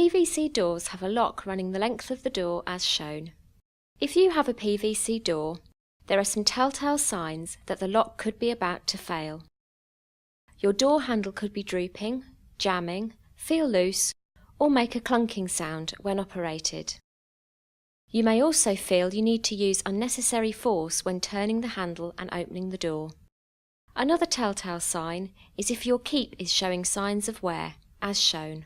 PVC doors have a lock running the length of the door as shown. If you have a PVC door, there are some telltale signs that the lock could be about to fail. Your door handle could be drooping, jamming, feel loose, or make a clunking sound when operated. You may also feel you need to use unnecessary force when turning the handle and opening the door. Another telltale sign is if your keep is showing signs of wear, as shown.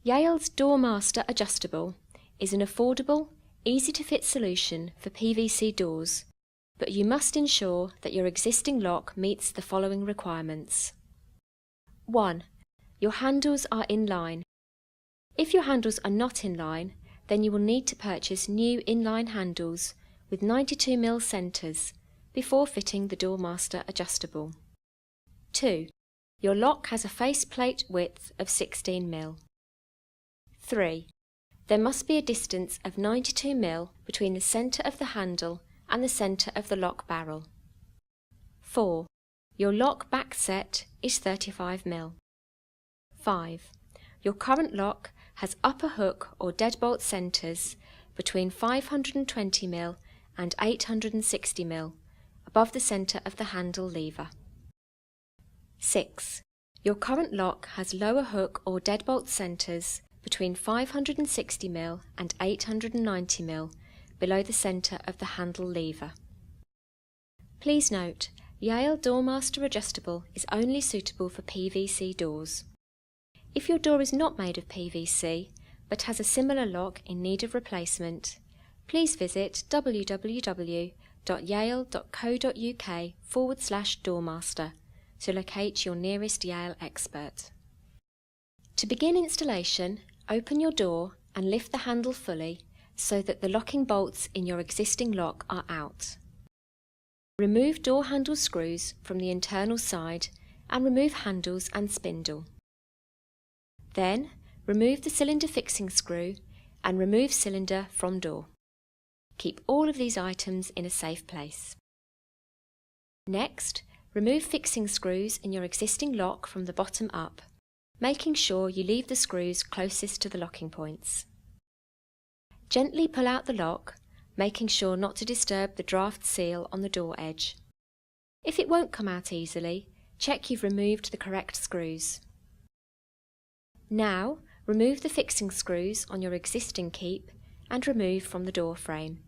Yale's Doormaster Adjustable is an affordable, easy-to-fit solution for PVC doors, but you must ensure that your existing lock meets the following requirements. 1. Your handles are in line. If your handles are not in line, then you will need to purchase new inline handles with 92mm centres before fitting the Doormaster Adjustable. 2. Your lock has a faceplate width of 16mm. 3. There must be a distance of 92mm between the centre of the handle and the centre of the lock barrel. 4. Your lock back set is 35mm. 5. Your current lock has upper hook or deadbolt centres between 520mm and 860mm above the centre of the handle lever. 6. Your current lock has lower hook or deadbolt centres between 560mm and 890mm below the centre of the handle lever. Please note, Yale Doormaster Adjustable is only suitable for PVC doors. If your door is not made of PVC but has a similar lock in need of replacement, please visit www.yale.co.uk/doormaster to locate your nearest Yale expert. To begin installation, open your door and lift the handle fully so that the locking bolts in your existing lock are out. Remove door handle screws from the internal side and remove handles and spindle. Then, remove the cylinder fixing screw and remove cylinder from door. Keep all of these items in a safe place. Next, remove fixing screws in your existing lock from the bottom up, making sure you leave the screws closest to the locking points. Gently pull out the lock, making sure not to disturb the draft seal on the door edge. If it won't come out easily, check you've removed the correct screws. Now, remove the fixing screws on your existing keep and remove from the door frame.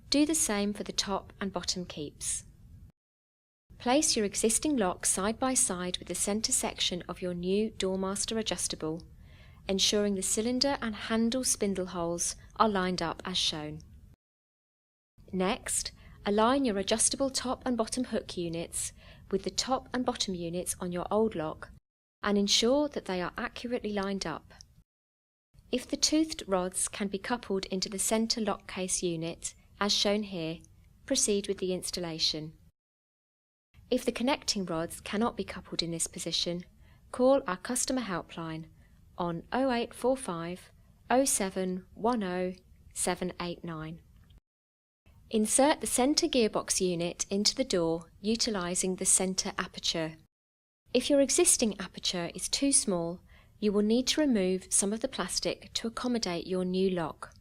Do the same for the top and bottom keeps. Place your existing lock side by side with the centre section of your new Doormaster Adjustable, ensuring the cylinder and handle spindle holes are lined up as shown. Next, align your adjustable top and bottom hook units with the top and bottom units on your old lock and ensure that they are accurately lined up. If the toothed rods can be coupled into the centre lock case unit, as shown here, proceed with the installation. If the connecting rods cannot be coupled in this position, call our customer helpline on 0845 0710 789. Insert the centre gearbox unit into the door utilising the centre aperture. If your existing aperture is too small, you will need to remove some of the plastic to accommodate your new lock.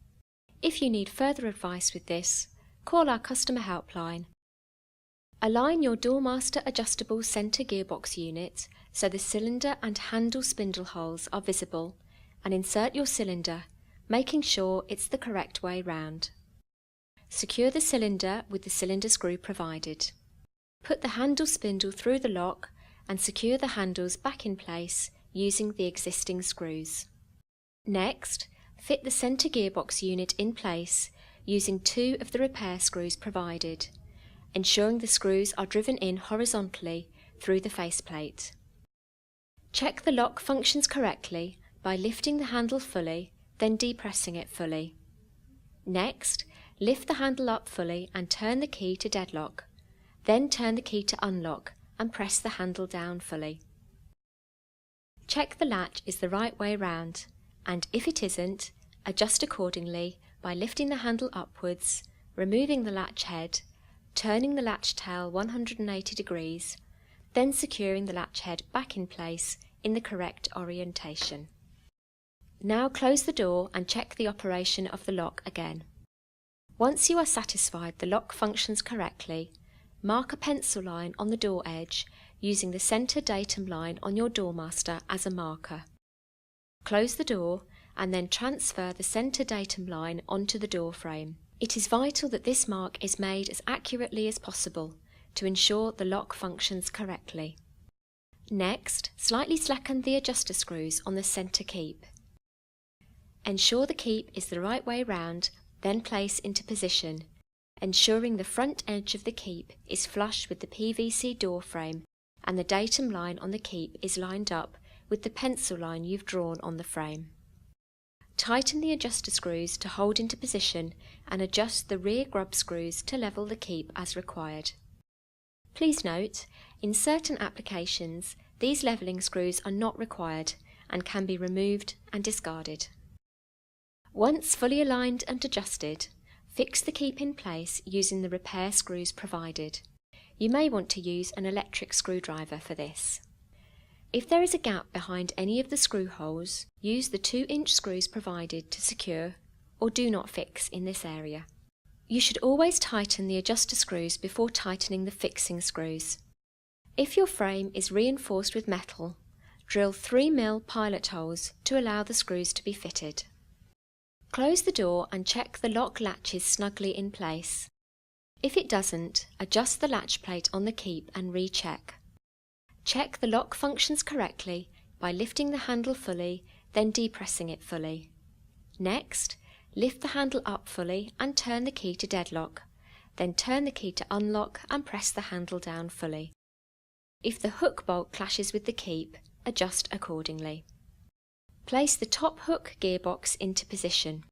If you need further advice with this, call our customer helpline. Align your Doormaster Adjustable centre gearbox unit so the cylinder and handle spindle holes are visible and insert your cylinder, making sure it's the correct way round. Secure the cylinder with the cylinder screw provided. Put the handle spindle through the lock and secure the handles back in place using the existing screws. Next, fit the centre gearbox unit in place using 2 of the repair screws provided, ensuring the screws are driven in horizontally through the faceplate. Check the lock functions correctly by lifting the handle fully, then depressing it fully. Next, lift the handle up fully and turn the key to deadlock, then turn the key to unlock and press the handle down fully. Check the latch is the right way round, and if it isn't, adjust accordingly by lifting the handle upwards, removing the latch head, turning the latch tail 180 degrees, then securing the latch head back in place in the correct orientation. Now close the door and check the operation of the lock again. Once you are satisfied the lock functions correctly, mark a pencil line on the door edge using the centre datum line on your Doormaster as a marker. Close the door and then transfer the centre datum line onto the door frame. It is vital that this mark is made as accurately as possible to ensure the lock functions correctly. Next, slightly slacken the adjuster screws on the centre keep. Ensure the keep is the right way round, then place into position, ensuring the front edge of the keep is flush with the PVC door frame and the datum line on the keep is lined up with the pencil line you've drawn on the frame. Tighten the adjuster screws to hold into position and adjust the rear grub screws to level the keep as required. Please note, in certain applications, these levelling screws are not required and can be removed and discarded. Once fully aligned and adjusted, fix the keep in place using the repair screws provided. You may want to use an electric screwdriver for this. If there is a gap behind any of the screw holes, use the 2-inch screws provided to secure or do not fix in this area. You should always tighten the adjuster screws before tightening the fixing screws. If your frame is reinforced with metal, drill 3mm pilot holes to allow the screws to be fitted. Close the door and check the lock latches snugly in place. If it doesn't, adjust the latch plate on the keep and recheck. Check the lock functions correctly by lifting the handle fully, then depressing it fully. Next, lift the handle up fully and turn the key to deadlock, then turn the key to unlock and press the handle down fully. If the hook bolt clashes with the keep, adjust accordingly. Place the top hook gearbox into position.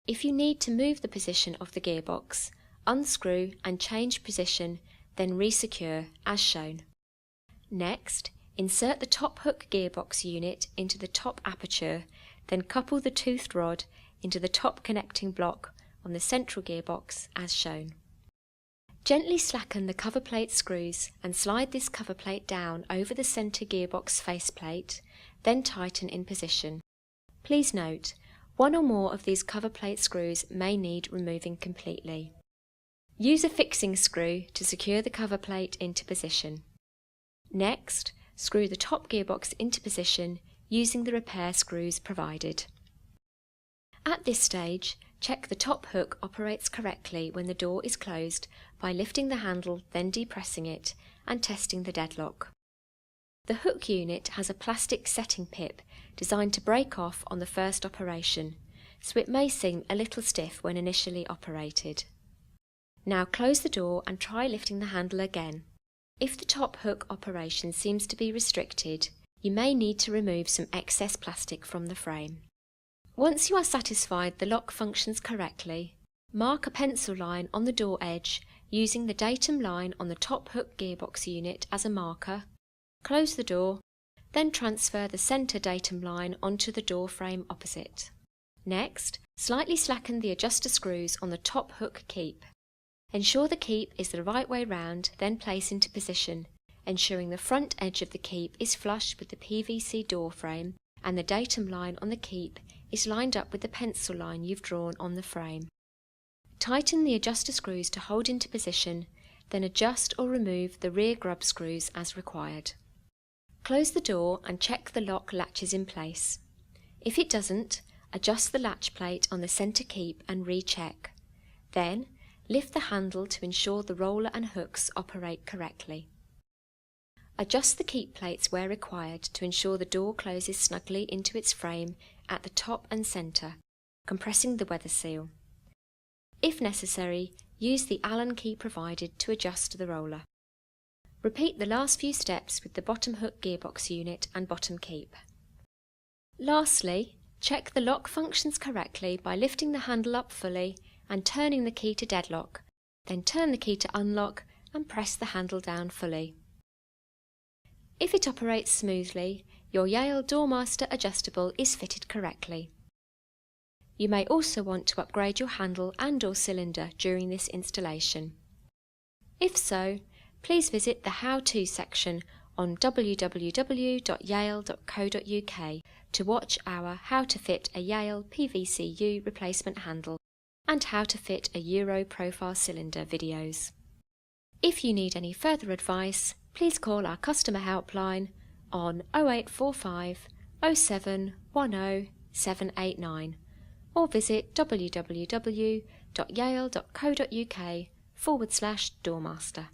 If you need to move the position of the gearbox, unscrew and change position, then resecure as shown. Next, insert the top hook gearbox unit into the top aperture, then couple the toothed rod into the top connecting block on the central gearbox as shown. Gently slacken the cover plate screws and slide this cover plate down over the centre gearbox faceplate, then tighten in position. Please note, one or more of these cover plate screws may need removing completely. Use a fixing screw to secure the cover plate into position. Next, screw the top gearbox into position using the repair screws provided. At this stage, check the top hook operates correctly when the door is closed by lifting the handle, then depressing it, and testing the deadlock. The hook unit has a plastic setting pip designed to break off on the first operation, so it may seem a little stiff when initially operated. Now close the door and try lifting the handle again. If the top hook operation seems to be restricted, you may need to remove some excess plastic from the frame. Once you are satisfied the lock functions correctly, mark a pencil line on the door edge using the datum line on the top hook gearbox unit as a marker, close the door, then transfer the centre datum line onto the door frame opposite. Next, slightly slacken the adjuster screws on the top hook keep. Ensure the keep is the right way round, then place into position, ensuring the front edge of the keep is flush with the PVC door frame and the datum line on the keep is lined up with the pencil line you've drawn on the frame. Tighten the adjuster screws to hold into position, then adjust or remove the rear grub screws as required. Close the door and check the lock latches in place. If it doesn't, adjust the latch plate on the centre keep and recheck. Then, lift the handle to ensure the roller and hooks operate correctly. Adjust the keep plates where required to ensure the door closes snugly into its frame at the top and centre, compressing the weather seal. If necessary, use the Allen key provided to adjust the roller. Repeat the last few steps with the bottom hook gearbox unit and bottom keep. Lastly, check the lock functions correctly by lifting the handle up fully and turning the key to deadlock, then turn the key to unlock and press the handle down fully. If it operates smoothly, your Yale Doormaster adjustable is fitted correctly. You may also want to upgrade your handle and/or cylinder during this installation. If so, please visit the How To section on www.yale.co.uk to watch our How to Fit a Yale PVCU Replacement Handle and How to Fit a Euro Profile Cylinder videos. If you need any further advice, please call our customer helpline on 0845 0710 789 or visit www.yale.co.uk/Doormaster.